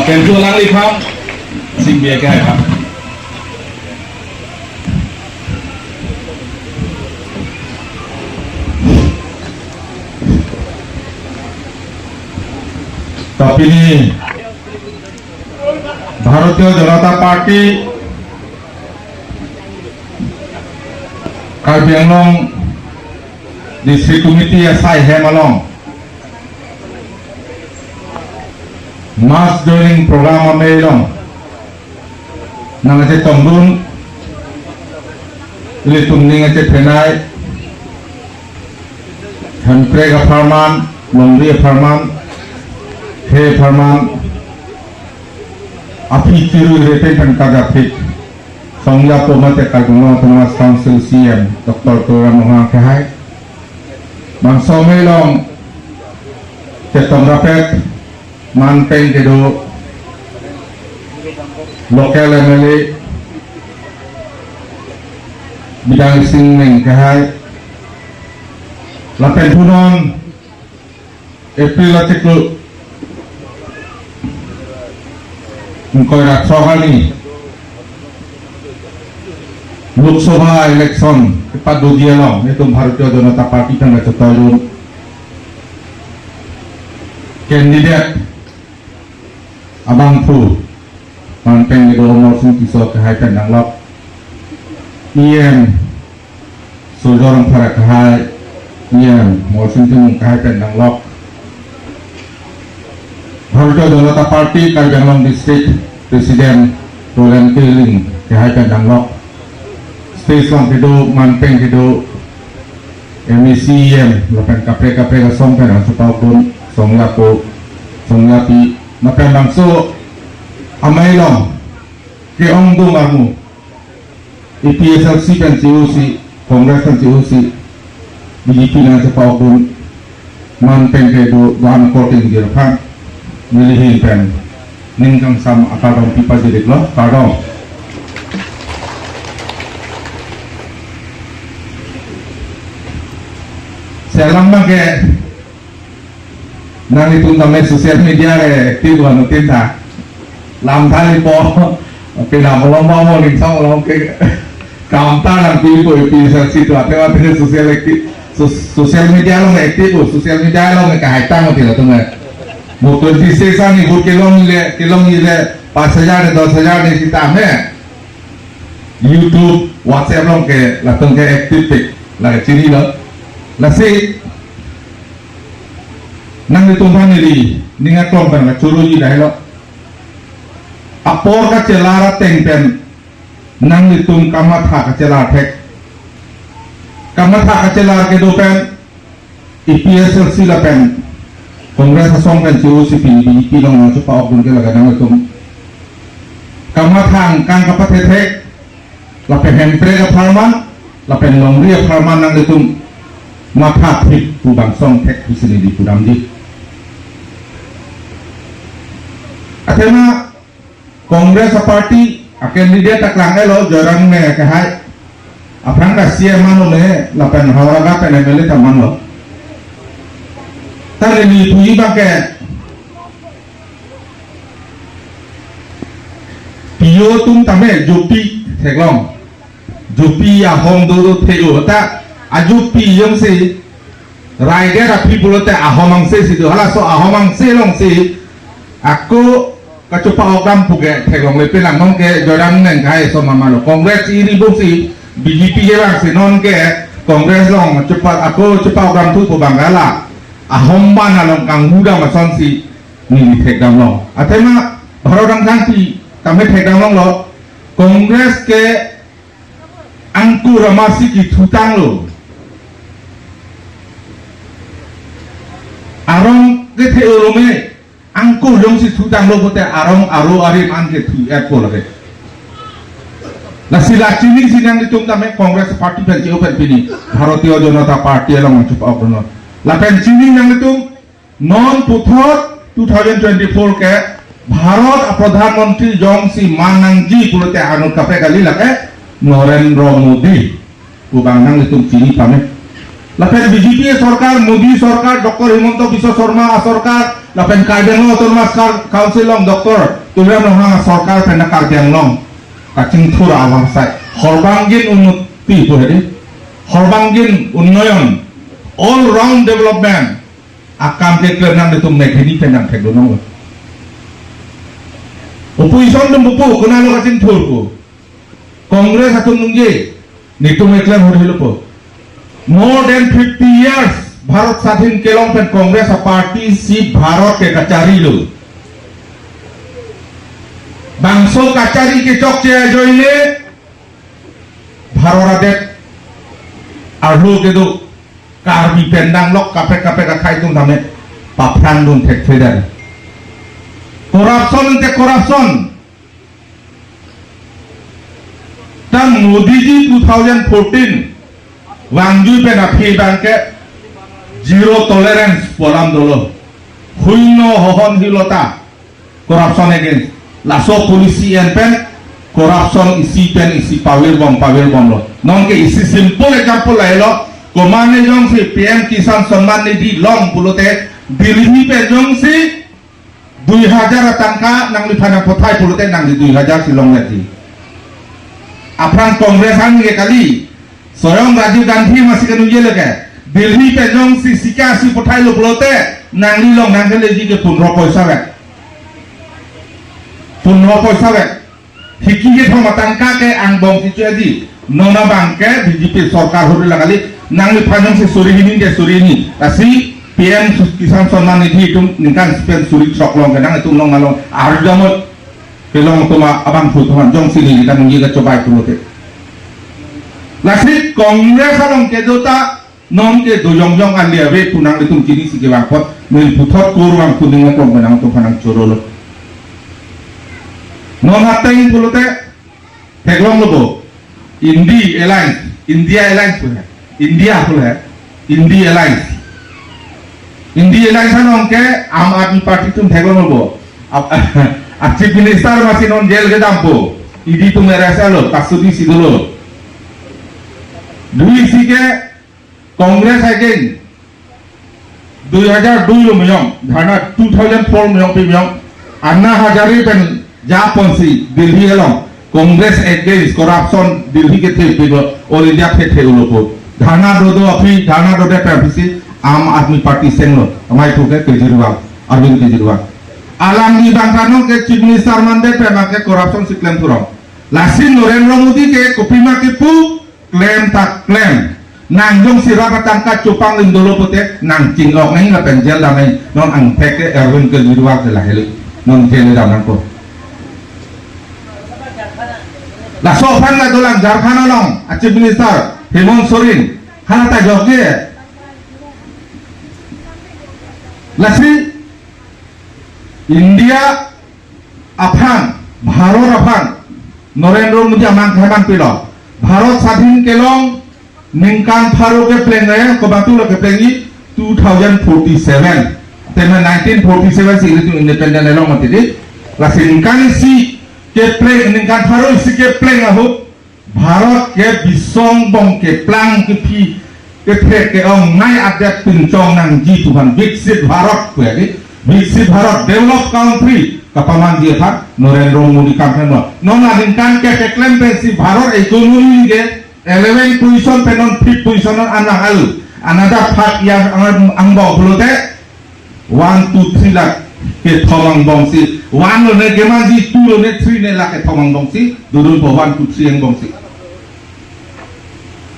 เป็นตัวลังลีครับสิ่งเบียร์แก่ครับต่อไปนี้ভারতীয় Janata party Karbi Anglong district committee এসআই হেমালং মাস জয়নিং প্রোগ্রাম আমেলং নাঙাছে তংরুন ইলি তুমনিঙাছে ফেনাই হানপ্রেগা ফারমান লংরি ফারমান হে ফারমান api tiru repetan kagapik songya pomate kagungno Thomas Council CM Dr. Tora Mohang Kahai Mang Somelong Cetong Rapet Manteng Kedo Lokal MLA Bidang Singmeng Kahai Lapen Punon April Latiklu Mengkoyak sohani Loksabha election tepat dugialong itu Bharatiya Janata Party kan cetalun kandidat Abang Pu Manteng itu umur singkiso kehaitan nanglok IM Sojorong para kahai IM umur singkiso kehaitan nanglok Bharatiya Janata Party Karbi Anglong District Presiden Roland Keling kehaitan danglok Stage Long Kedo Manteng Kedo MECM lapan KPK kasong pen supapun songlapi mapen langso amailong ke ong dumamu EPSLC pen COC Kongres pen COC BJP na supapun Manteng Kedo bahan koting dirpan milihin pen ningkang sama akadong pipa jadi lo kadong saya lama ke nang itu namanya sosial media ke aktif anu tinta lam thali po pina melomba mau ning sang long ke kamta nang pipo episode situ apa apa sosial media lo aktif sosial media lo ke haitang tidak tuh वो 26 साल नहीं वो किलोमीटर 5,000 10,000 नहीं सीता में YouTube WhatsApp लोग के लातों के एक्टिव पे लगे चीनी लो लसे नंगे तुम्हारे लिए निंगा कौन करना चुरू जी रहे लो अपोर का चलारा टेंशन नंगे तुम कामा था का चला ठेक कामा था का चला के दो pen EPSLC La pen Kongres asong kan COC BJP long masuk pak okun ke lagadang itu kamatang kang kapatetek lapen hempre ke farman lapen longri ke farman nang itu mata pik kubang song tek di sini di kudam di akhirnya Kongres party akan dia tak langgai lo jarang ne kahai apang kasih manu ne lapen hawaga pen MLA taman lo tadi ni puji pakai pio tum tame jopi teglong jopi ahom do tego ta ajupi yang se rider api bulote ahomang se situ hala so ahomang se long se aku kacupa okam puge teglong lepe langong ke jorang neng kai so mamalo kongres ini busi BJP yang se non ke kongres long cepat aku cepat okam tu banggala ahomba nalong kang muda masonsi ni tek dam long atema orang kanti kami tek dam long lo kongres ke angku ramasi ki tutang lo arong ke te orome angku long si tutang lo kote arong aro arim an ke tu airport lage la sila chini sinang ditum tame kongres party pen open pini Bharatiya Janata Party long chup okno lapen sini yang itu non puthot 2024 ke Bharat Pradhanmantri Jongsi Manangji pulote anu kape kali lake Narendra Modi kubang nang itu sini pame lapen BJP सरकार मोदी सरकार डॉक्टर हिमंत बिश्व शर्मा सरकार lapen Karbianglong Autonomous Council long doctor तुलिया नोहा सरकार पेना Karbianglong kacing thura awang sai horbangin unnoti pohedi horbangin unnoyon all round development akam ke klenang de tum mekheni penang thekdono opposition dum bupu kunalo kacing thurku Congress atun nungge nitum eklan hodilo po more than 50 years भारत स्वाधीन केलों पे कांग्रेस पार्टी सी भारत के कचारी लो बांसो कचारी के चौक चे जोइले भारत आदे आर्लो के दो कार्बी पेंडांग लोग कापे कापे का खाई तुम हमें पापरान दून थे दारी corruption तब मोदी जी 2014 वांगजू पे ना फी बैंक के zero tolerance polam dolo huino hohon hilota corruption against laso polisi and pen corruption isi pen isi power bomb lo non ke isi simple example la lo komane jong si PM Kisan Samman Nidhi long pulote Delhi pe jong si 2000 tangka nang lipana pothai pulote nang 2000 silong lati apran kongresan ke kali soyong Rajiv Gandhi masih kenuje leke Delhi pe jong si sika si pothai lo pulote nang li long nang le ji ke 15 paisa bek hiki ke thoma tangka ke angbong si jadi nona bangke BJP sarkar hore lagali nang li phanong si suri ni asi PM Kisan Samman Nidhi tum ningkan spend suri sok long ke nang tum long ngalong arjamot kelong tuma abang fu thon jong si ni kan ngi ka cobai pulote lasi kongres along ke dota non ke doyong alia ve punang itum kini si ke bangkot mil puthot kurang kuning ngom benang tu phanang chorolo non hateng pulote teglong lobo India Alliance punya India Alliance anong ke Aam Aadmi Party tum teglong lobo Chief Minister masih non jail ke dampo idi tu merasa lo kasudi si dulu dui si ke Congress again 2002 meyong dhana 2004 meyong pe meyong Anna Hazare pen Japonsi Delhi along Congress against corruption Delhi ke the pe all India the ulopo dhana dodo api dhana dode pe Aam Aadmi Party senglo amai thu ke Kejriwal Arvind Kejriwal alam di bangkano ke Chief Minister mande pe make corruption si claim turong lasin Narendra Modi ke kopima ke pu claim nang jong sirap tangka cupang lindolo pote nang cingok nang la penjel la nang non ang peke Arvind Kejriwal ke lahelu non jele daman ko la sofan la dolang Jharkhand long Chief Minister Hemant Soren halata jogge lasi India afan Bharat afan Narendra Modi amang heman pilo Bharat Sadhin kelong ningkan pharo ke plan raya ko batu lo ke plan 2047 tema 1947 si itu independent elong mati di la ningkan si ke plan ningkan pharo si ke plan aho Bharat ke bisong bong ke plan ke phi ke the ke ong nai adat pinchong nang ji tuhan Viksit Bharat ko ya Viksit Bharat develop country kapaman dia tha Narendra Modi campaign non ningkan ke claim pe si Bharat economy ke 11 position pe non 5th position anang alu another 5 years ang bong pulote 1 2 3 lakh ke thomang bong si 1 lo ne gemaji 2 lo ne 3 ne lakh ke thomang bong si durun po 1 2 3 ang bong si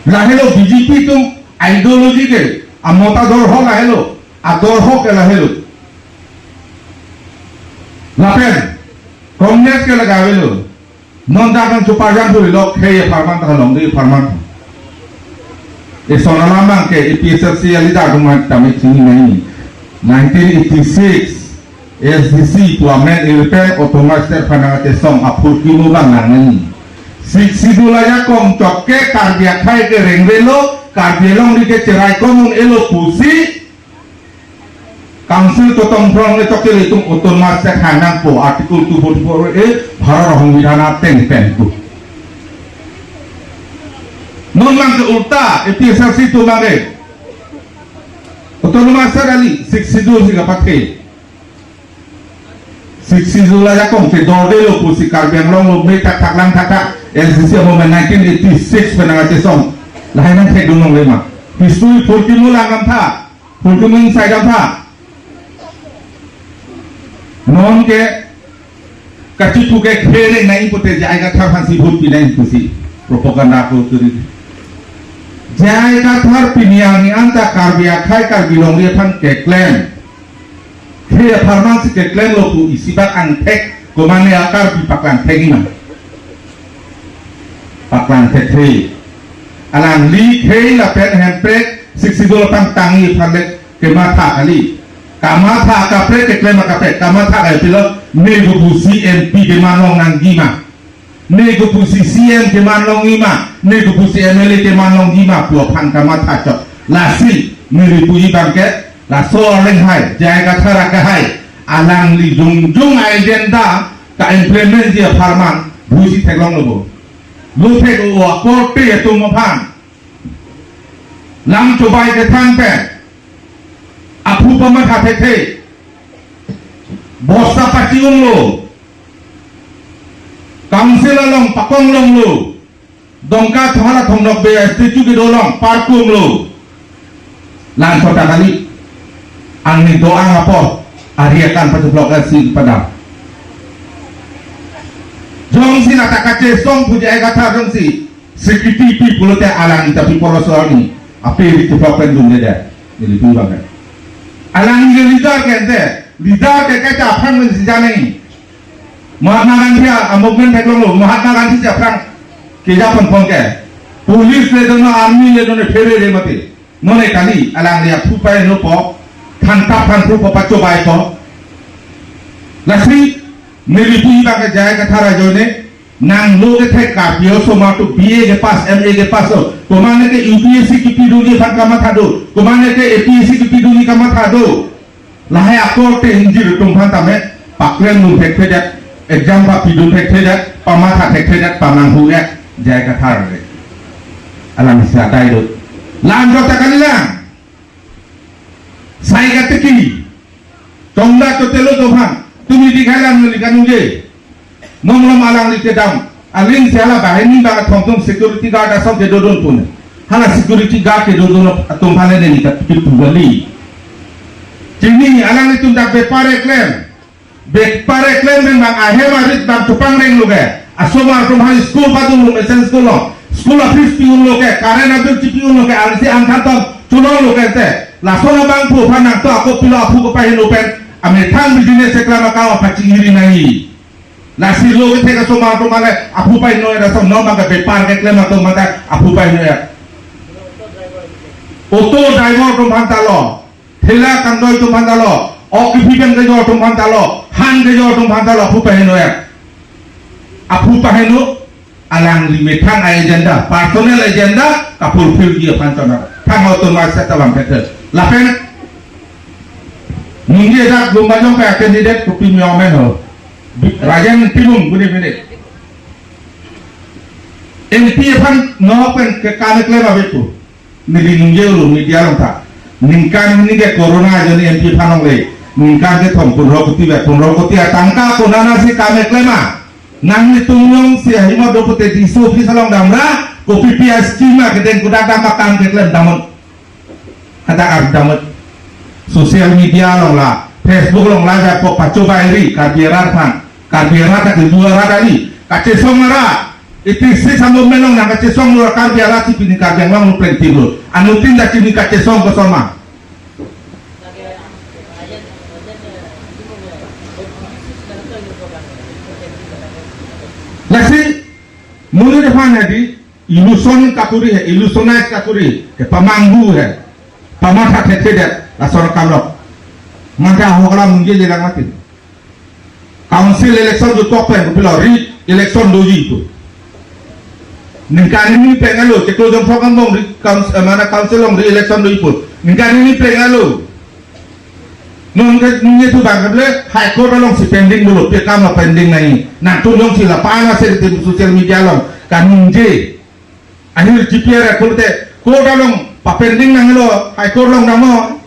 lahelo BJP tum ideology ke amota dor ho lahelo ador ho ke lahelo lapen Congress ke lagawelo non dagang chupajan tu lok kheye farman ta long de farman e sonalamang ke EPSC alida gumat tami chini nahi 1986 SDC to amend European Automatic Financial Song apur kilo bang nahi sidula ya kong chokke kardia khai ke rengrelo kardielong ri ke cerai komun elo pusi Council totong prong le chokke le tung Automatic Hanang po article 244 Bharat সংবিধান teng pen tu non lang ke ulta EPSC tu mange otonomous ali 62 siga pakai 62 lah jakong ke dorde lo pusi Karbiang Long lo mereka taklang kata LCC momen 1986 penangat cesong lahinan ke dunong lema history pultimu langam tha pultimu saidam tha non ke kacipu ke khere naik pote jaga thar hansi bhut pinai pusi propaganda ko turi jaga thar piniang ni anta Karbia khai Karbilong le phan ke klan khe farmasi ke klan lo pu isibak antek komane akar bi paklan thegima paklan thei alang li khe la pet hempek 62 pang tangi phalek ke matha ali kamatha ka pre ke klan ka pre kamatha ai pilo nego pu CMP ke manong nang gima nego pu CM ke manong gima nego pu MLA ke manong gima pu phan kamatha chok lasi miri pu bangke la so orang hai jaga thara ka hai alang li jung agenda ka implement dia farman busi theglong lobo lu thek o ko te tu mo phan lam chobai ke thang pe apu pama tha the bosa patiung lo council long pakong long lo dongka thara thongnok be statue ke dolong parkum lo lan kota kali angin doa ngapo ariakan patublokasi padam jong si nata kace song puja kata jong si security people te alang tapi polos ni apa itu problem dunia dia jadi tu banget alang ni leader kente leader ke kaca apang men sejane Mahatma Gandhi movement thaklong lo Mahatma Gandhi japang keja pon ke police le dono army le dono fere re mate none kali alang dia pupai no po Tantap papaco baik ko, lasi meliputi bangga jaya kathara jone, nang lo ke thek kapio soma tu BA ke pas, MA ke pas o, komane ke UPSC ki piduni fan kama thado, komane ke APSC ki piduni kama thado, lahai akor te injir tumphan tame, paklen mun thek thejat, exam pa pidun thek thejat, pamatha thek thejat, pamang huyak jaya kathara re, alam isyatai do, lam jota kanilang. Saya kata kini, tongga to telo dohan, tumi dikhalan melikan uje, nomlom alang likedam, aling siala bahini baga thongtong security guard asal ke dodon pun, hala security guard ke dodon tumpane ni kat pitu bali. Kini alang itu dak bepare klaim memang ahem arit bang tupang reng luge, asoma tumpane school padu mesen school office piun luge, karen abdul piun luge, alisi angkaton cuno luge te. Lasona bang pu panak to aku pilo aku ko pahin open ame thang business seklama kawa pachingiri nahi lasi lo ke ka soma to male aku pahin no era so no maga bepar ke klema to mata aku pahin no ya auto driver to bantalo thela kandoi to bantalo occupation ke jo to bantalo han ke jo to bantalo aku pahin no ya aku pahin no alang lime thang agenda personal agenda ka fulfill dia pantona thang auto ma seta bang peter lapen mungkin dak gumbajong pe candidate kopi miomen ho rajan timung bune MP pan no pen ke kane klema beku nili nungjelu media long ta ningkan ni ke corona joni MP panong le ningkan ke thong punrokoti tangka konana si kane klema nang ni tungyong si himo dopote di sofi salong damra kopi pias cima kedeng kudata makan ke klem damon ada ardamat sosial media long la Facebook long la ja po paco bairi karbiara pan karbiara ta kedua rada ni kace somara itu si sambo menong na kace som lo karbiara ti pini karbiang long plenti lo anu tinda cini kace som ko soma lasi mulu depan hadi ilusion kakuri hai ilusionize kakuri ke pamanggu hai pamatha thek asor kamrok mata hokala mungje jelang mati council election do topen pilo ri election doji itu ningkan ini pengalo ceklo jom program bong mana council long ri election do itu ningkan ini pengalo nungge tu bang le high court long si pending dulu pe kam pending nai na tu long si la pana se di social media long kan mungje akhir GPR ko te ko dalong papending nang lo high court long namo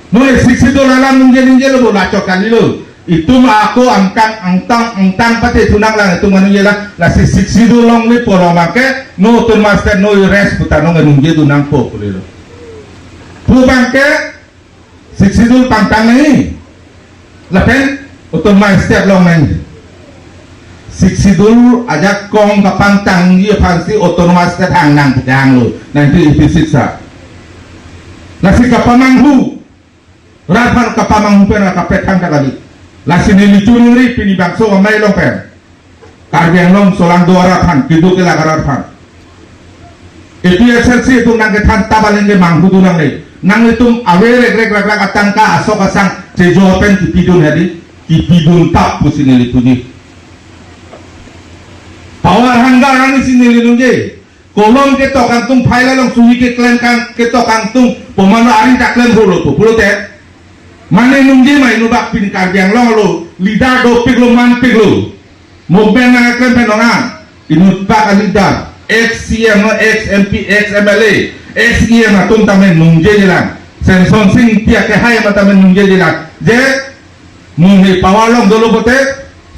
no $60 lang nungje lo lacok kali lo. Itu mah aku angtang pati tunang lang itu manungje la si $60 long ni polo make no tun master no rest puta no nungje tunang po lo. Pu bangke $60 pantang ni. Lapen utun master long nang $60 aja kong kapantang dia pasti otonomas ke hang nang pedang lo nanti itu siksa. Nasi kapamanghu rapan kapamanghu pernah kapetang kali. Lasi nilicuri ri pini bangso amai long pen. Karbiang long solang 200 kidu ke lagaran. Itu SLC itu nang ketan tabalenge manghu tu nang ni. Nang itu awere grek atangka asok asang cejo pen kipidun hadi kipidun tak pusi nilicuri. Power hanggar ni sini linungje. Kolom ke to kantung phaila long suhi ke klen kan ke to kantung pomano arin tak klen holo tu pulo te. Mane nungje mai nubak pin karbiang long lo lidah do piglo man piglo. Moben na klen penongan. Inut pak lidah XCM no XMP XMLA XEM atung tamen nungje jelan. Senson sing tiak ke hai matamen nungje jelan. Je munghe power long dolo bote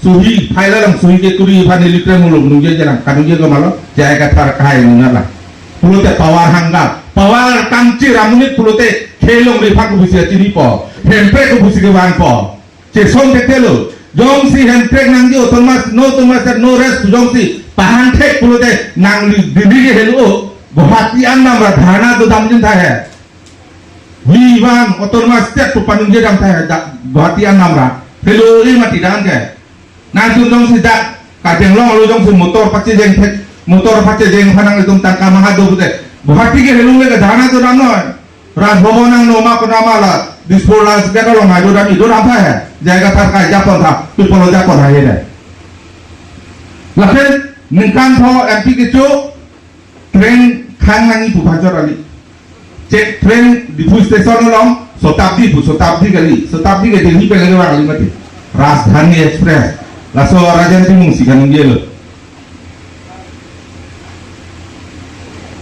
suhi phaila lang suhi ke kuri phani likre mulung nungje jelang kanungje ko malo jaya katar kai nungala pulute pawar hangga pawar kangci ramunit pulute khelong le phak busia chini po hempe ko busi ke wan po che song te telo jong si hempe nangge otomas no rest jong si pahan thek pulute nang dili ke helu bahati an namra dhana do damjin tha hai wiwan otomas tek to panungje dam tha hai bahati an namra helu ri mati dan ke nanti dong sejak kadang long lu dong motor pace jeng panang itu tangka mahado bute bahati ke helu le dana to ram noy ras bobonang no ma ko namala disporla segala long maju dan itu apa ya jaga tarkai japon tha pipolo japon ha ye lapen ningkan tho MP kecu train khang nangi pu bajor ali cek train di bus station long sotabdi ke Delhi pe lage wali mati Rajdhani Express laso rajan timung si kanung dia lo.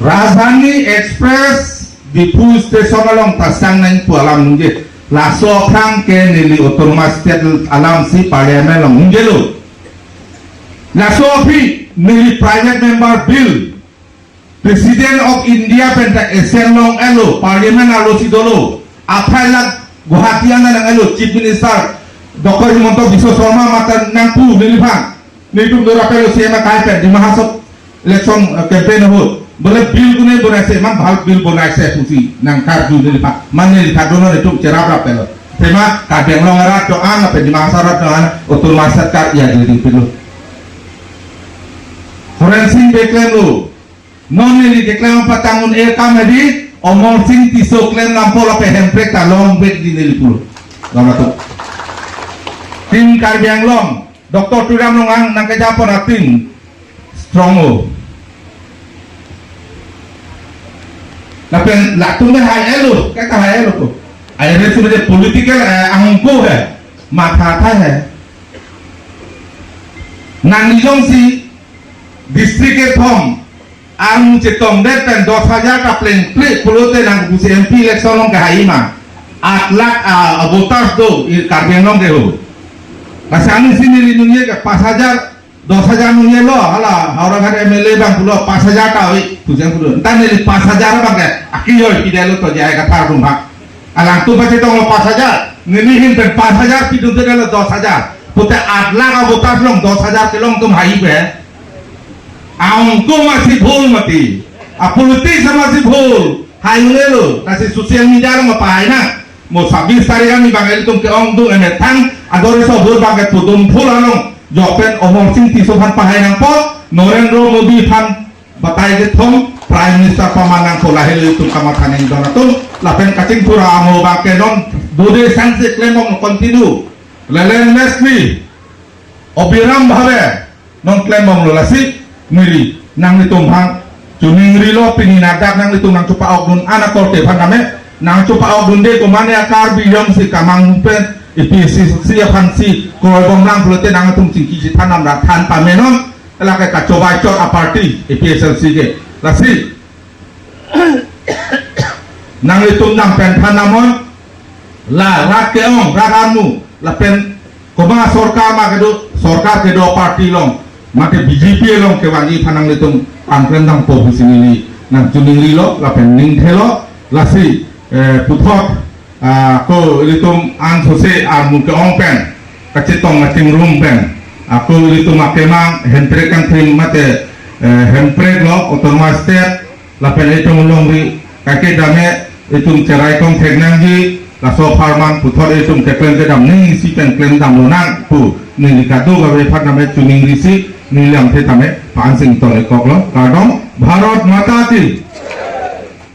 Rajdhani Express di pul station along tasang nang pu alam nungje laso khang ke nili otonomas state alam si parliament long nungje lo. Laso fi nili private member bill President of India penta esen long elo parliament alo si dolo apai lag Guwahatian nang elo chief minister Dr. Himanto Biswa Sharma mata nangpu nilipang nitum dora pelo sema kai di mahasab election campaign ho bole bill kune bonase man bhal bill bonase pusi nang kardu nilipang man nilipang dono nitum cerabra pelo tema kadang long ara to ang apa di masyarakat dengan otor masyarakat ya di pelo forensik declare lo non nili declare patangun kam hadi omong sing tiso claim lampola pe hemprek ta long bed di nilipul gamato tim Karbiang long Dr. Turam longang nang kejapon atin strongo lapen latung me hai elo kata hai elo ko aire sudah political angko hai mata tha hai nang nilong si district form ang cetong det pen 10,000 ka plen plek pulote nang busi MP election long ka haima 8 lakh voters do Karbiang long de ho Kasani sini dunia ke 5,000 10,000 dunia lo hala orang ada MLA bang pulau 5,000 tahu tujuan pulau entah ni 5,000 bang ke akiyo tidak lo tu jaya kata rumah alang tu macam tu lo 5,000 ni hin 5,000 pidun tu lo 10,000 putte 8 lakh abotas long 10,000 kilong tum hai pe angko masih bhul mati politik sama masih bhul hai lo kasih sosial media lo ngapain na mo 26 tarik kami bang tum ke ong tu emetang adore so bur bang ke tudum phul along jopen omong sing ti sopan pahay nang po Narendra Modi pan batay ke thom prime minister pamanang ko lahil tum kamathan ing donatum lapen kating pura amo bang ke non dode sanse klemong continue lelen mesli obiram bhave non klemong lo lasi mili nang nitum hang juning rilo pininadak nang nitum nang chupa ognun anak korte phaname nang chupa ogunde ko mane akar biyong si kamang pen IPC siya pansi ko bong nang pulote nang tum singki si tanam ra tan pamenon la ka coba cor aparti IPSLC ke lasi nang itum nang pen panamon la rat keong ratamu la pen koma sorkar ma kedo sorkar kedo parti long mate BJP long ke wangi panang letung angkren dang posisi ini nang tuning lo la pen ning thelo la si puthot ko letung an sose armu keong pen kacetong ngacing rum pen aku letung makemang hempre kan krim mate hempre lo otonomas state la pen letung longri kake dame itung cerai kong teknangi la so farman puthor itung keklen ke dam ning si pen klen dam lonang pu ning likado ga be phat name tuning risi nilam the tame pan sing tole koklo kadong bharat mata ki